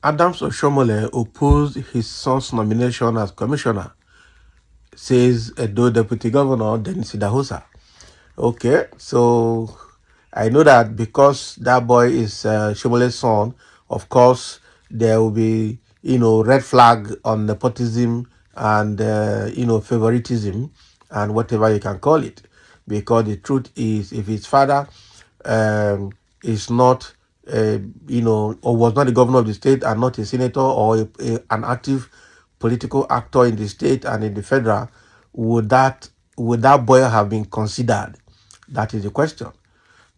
Adams Oshiomole opposed his son's nomination as commissioner, says Edo Deputy Governor Denis Idahosa. Okay, so I know that because that boy is Oshomole's son, of course, there will be, red flag on nepotism and, favoritism and whatever you can call it. Because the truth is, if his father is not, or was not the governor of the state and not a senator or an active political actor in the state and in the federal, would that boy have been considered? That is the question.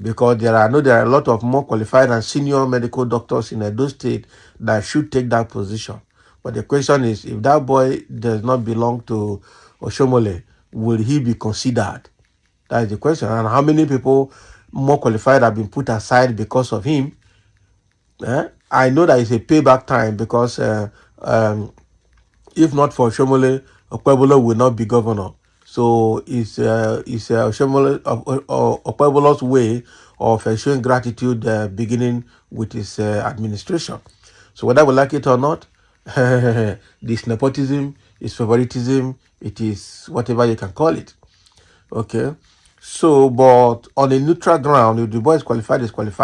Because there are a lot of more qualified and senior medical doctors in Edo State that should take that position. But the question is, if that boy does not belong to Oshiomole, will he be considered? That is the question. And how many people more qualified have been put aside because of him? I know that it's a payback time because if not for Oshiomole, Okpebolo will not be governor. So it's Okpebolo's way of showing gratitude beginning with his administration. So whether we like it or not, this nepotism, is favoritism, it is whatever you can call it. Okay. So, but on a neutral ground, if the boy is qualified,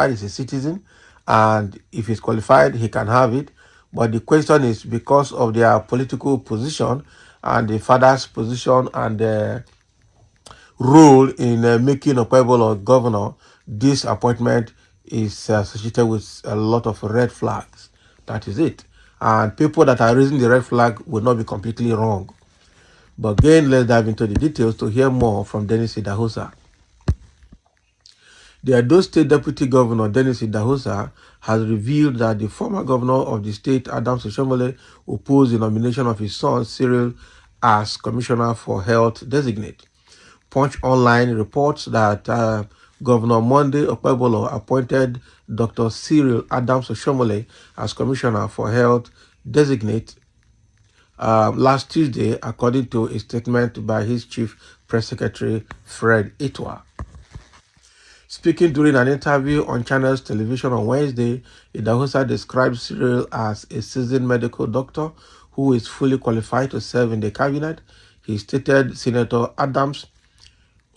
he's a citizen. And if he's qualified, he can have it. But the question is because of their political position and the father's position and role in making Okpebolo governor, this appointment is associated with a lot of red flags. That is it. And people that are raising the red flag will not be completely wrong. But again, let's dive into the details to hear more from Denis Idahosa. The Edo State Deputy Governor, Denis Idahosa, has revealed that the former governor of the state, Adams Oshiomole, opposed the nomination of his son, Cyril, as Commissioner for Health designate. Punch Online reports that Governor Monday Okpebolo appointed Dr. Cyril Adams Oshiomole as Commissioner for Health designate last Tuesday, according to a statement by his chief press secretary, Fred Itwa. Speaking during an interview on Channels Television on Wednesday, Idahosa described Cyril as a seasoned medical doctor who is fully qualified to serve in the cabinet. He stated Senator Adams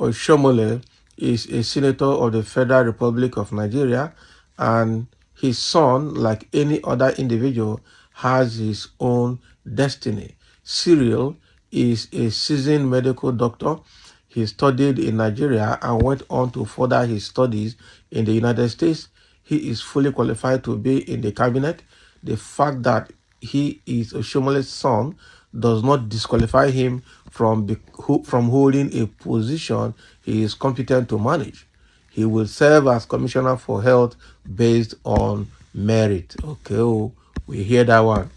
Oshiomole is a senator of the Federal Republic of Nigeria, and his son, like any other individual, has his own destiny. Cyril is a seasoned medical doctor. He studied in Nigeria and went on to further his studies in the United States. He is fully qualified to be in the cabinet. The fact that he is Oshiomole's son does not disqualify him from holding a position he is competent to manage. He will serve as Commissioner for Health based on merit. Okay, we hear that one.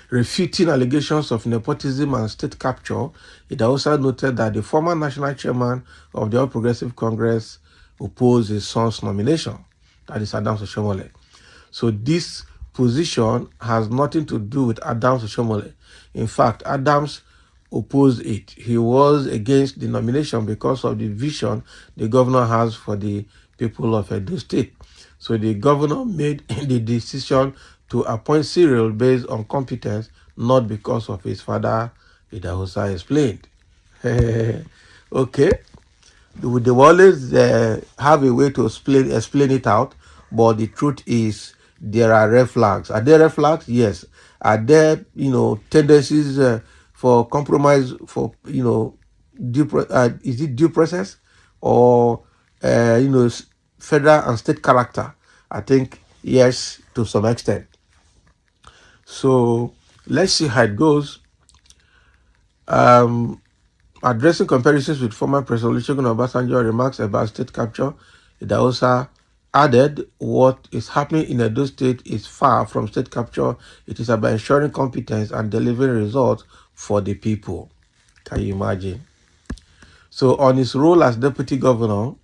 Refuting allegations of nepotism and state capture, it also noted that the former national chairman of the All Progressive Congress opposed his son's nomination, that is Adams Oshiomole. So this position has nothing to do with Adams Oshiomole. In fact, Adams opposed it. He was against the nomination because of the vision the governor has for the people of Edo State. So the governor made the decision to appoint Cyril based on competence, not because of his father, Idahosa explained. Okay. They will always have a way to explain it out, but the truth is there are red flags. Are there red flags? Yes. Are there, tendencies for compromise for, is it due process or, federal and state character? I think yes, to some extent. So let's see how it goes. Addressing comparisons with former President Olusegun Obasanjo remarks about state capture, Idahosa added, what is happening in Edo State is far from state capture. It is about ensuring competence and delivering results for the people. Can you imagine? So on his role as deputy governor,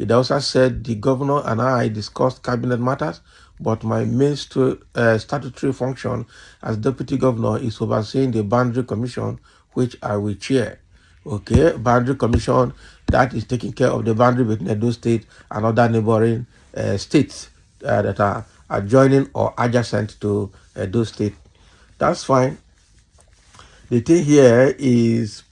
Idahosa said, the governor and I discussed cabinet matters, but my main statutory function as deputy governor is overseeing the Boundary Commission, which I will chair. Okay, Boundary Commission that is taking care of the boundary between Edo State and other neighboring states that are adjoining or adjacent to those states. That's fine. The thing here is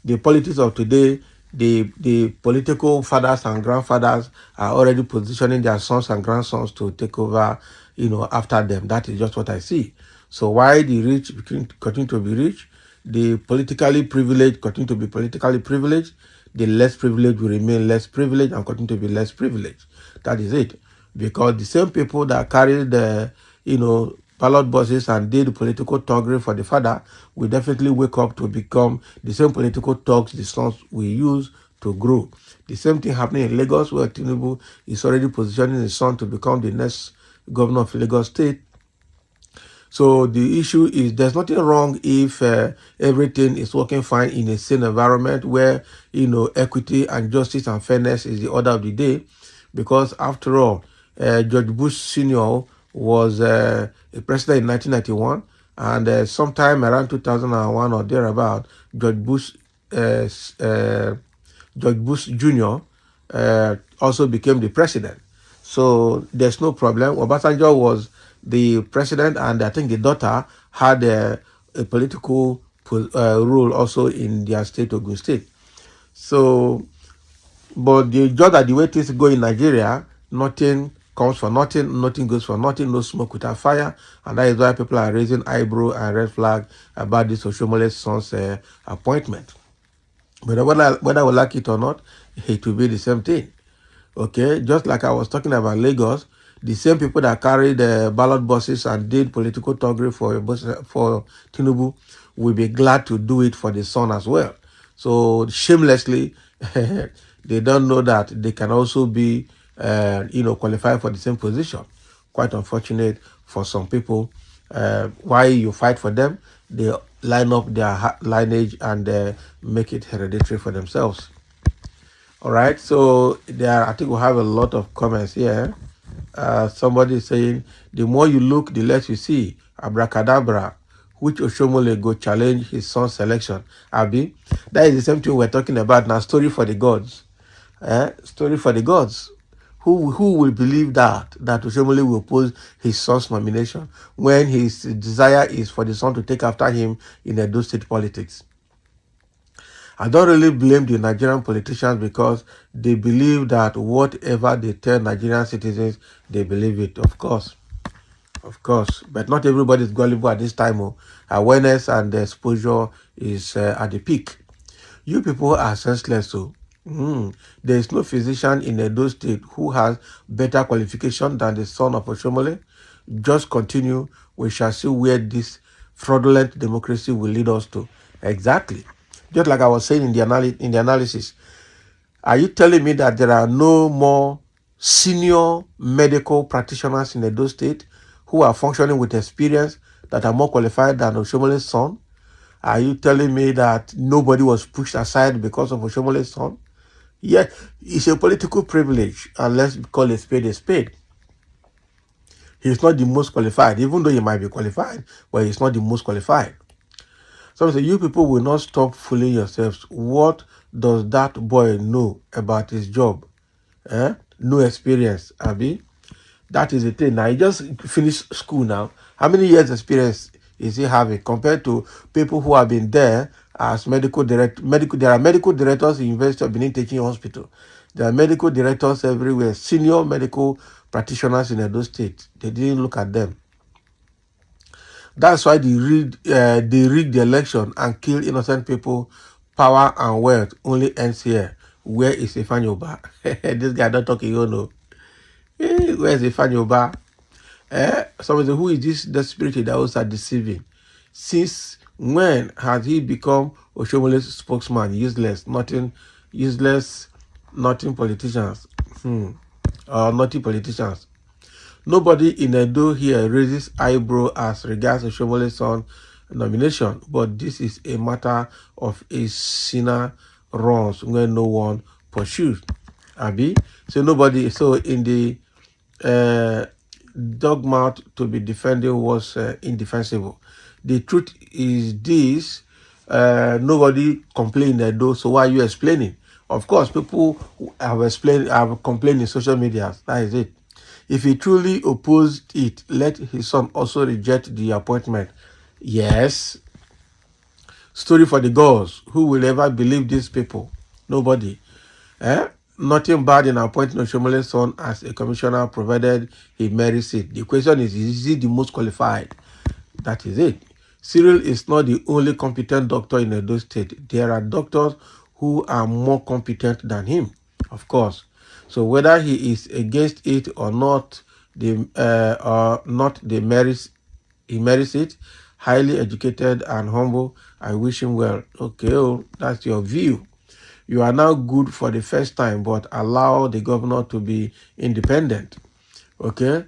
the politics of today. The political fathers and grandfathers are already positioning their sons and grandsons to take over, after them. That is just what I see. So why the rich continue to be rich, the politically privileged continue to be politically privileged, the less privileged will remain less privileged and continue to be less privileged. That is it. Because the same people that carried the, ballot boxes and did political thuggery for the father will definitely wake up to become the same political thugs the sons will use to grow. The same thing happening in Lagos, where Tinubu is already positioning his son to become the next governor of Lagos State. So the issue is there's nothing wrong if everything is working fine in a sane environment where, equity and justice and fairness is the order of the day. Because after all, George Bush Sr. was a president in 1991, and sometime around 2001 or thereabout, uh, George Bush Jr. Also became the president. So there's no problem. Obasanjo was the president, and I think the daughter had a political role also in their state, Ogun State. So, but just that the way things go in Nigeria, nothing comes for nothing, nothing goes for nothing, no smoke without fire, and that is why people are raising eyebrow and red flag about this Oshiomole son's appointment. But whether we like it or not, it will be the same thing. Okay, just like I was talking about Lagos, the same people that carried the ballot boxes and did political thuggery for Tinubu will be glad to do it for the son as well. So shamelessly, they don't know that they can also be, qualified for the same position. Quite unfortunate for some people. Why you fight for them? They line up their lineage and make it hereditary for themselves. All right, so I think we have a lot of comments here. Somebody is saying, the more you look, the less you see. Abracadabra, which Oshiomole go challenge his son's selection. Abi, that is the same thing we're talking about now. Story for the gods. Story for the gods. Who will believe that Oshiomole will oppose his son's nomination when his desire is for the son to take after him in Edo State politics? I don't really blame the Nigerian politicians because they believe that whatever they tell Nigerian citizens, they believe it. Of course. But not everybody is gullible at this time. Awareness and exposure is at the peak. You people are senseless. So there is no physician in Edo State who has better qualification than the son of Oshiomole. Just continue. We shall see where this fraudulent democracy will lead us to. Exactly. Just like I was saying in the analysis, are you telling me that there are no more senior medical practitioners in Edo State who are functioning with experience that are more qualified than Oshiomole's son? Are you telling me that nobody was pushed aside because of Oshomole's son? Yeah, it's a political privilege, and let's call a spade a spade. He's not the most qualified, even though he might be qualified, but he's not the most qualified. So you people will not stop fooling yourselves. What does that boy know about his job? No experience, Abi. That is the thing. Now he just finished school now. How many years experience is he having compared to people who have been there as medical director? There are medical directors in University of Benin Teaching Hospital. There are medical directors everywhere. Senior medical practitioners in Edo State. They didn't look at them. That's why they rigged the election and killed innocent people. Power and wealth only ends here. Where is Ifanyoba? This guy don't talk, you know. Where is Ifanyoba? Somebody say, who is this desperate that was deceiving? Since when has he become Oshomole's spokesman? Nothing politicians. Naughty politicians. Nobody in Edo here raises eyebrow as regards Oshomole's son nomination, but this is a matter of a sinner runs when no one pursues. Abi? So nobody, so in the dogma to be defending was indefensible. The truth is this, nobody complained in Edo, so why are you explaining? Of course, people have complained in social media. That is it. If he truly opposed it, let his son also reject the appointment. Yes. Story for the gods. Who will ever believe these people? Nobody. Eh? Nothing bad in appointing Oshomole's son as a commissioner, provided he merits it. The question is he the most qualified? That is it. Cyril is not the only competent doctor in Edo State. There are doctors who are more competent than him, of course. So whether he is against it or not, he merits it. Highly educated and humble. I wish him well. Okay, oh, that's your view. You are now good for the first time, but allow the governor to be independent. Okay?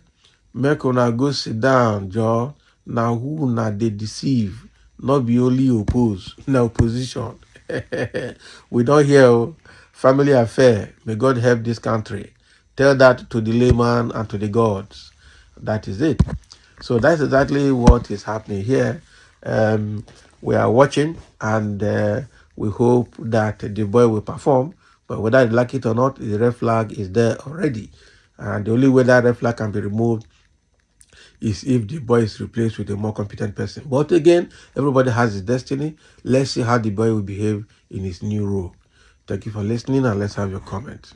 Make una go sit down, Joe. Now who na they deceive? Not be only oppose. Na opposition. We don't hear family affair. May God help this country. Tell that to the layman and to the gods. That is it. So that's exactly what is happening here. We are watching, and we hope that the boy will perform. But whether they like it or not, the red flag is there already. And the only way that red flag can be removed is if the boy is replaced with a more competent person. But again, everybody has his destiny. Let's see how the boy will behave in his new role. Thank you for listening, and let's have your comment.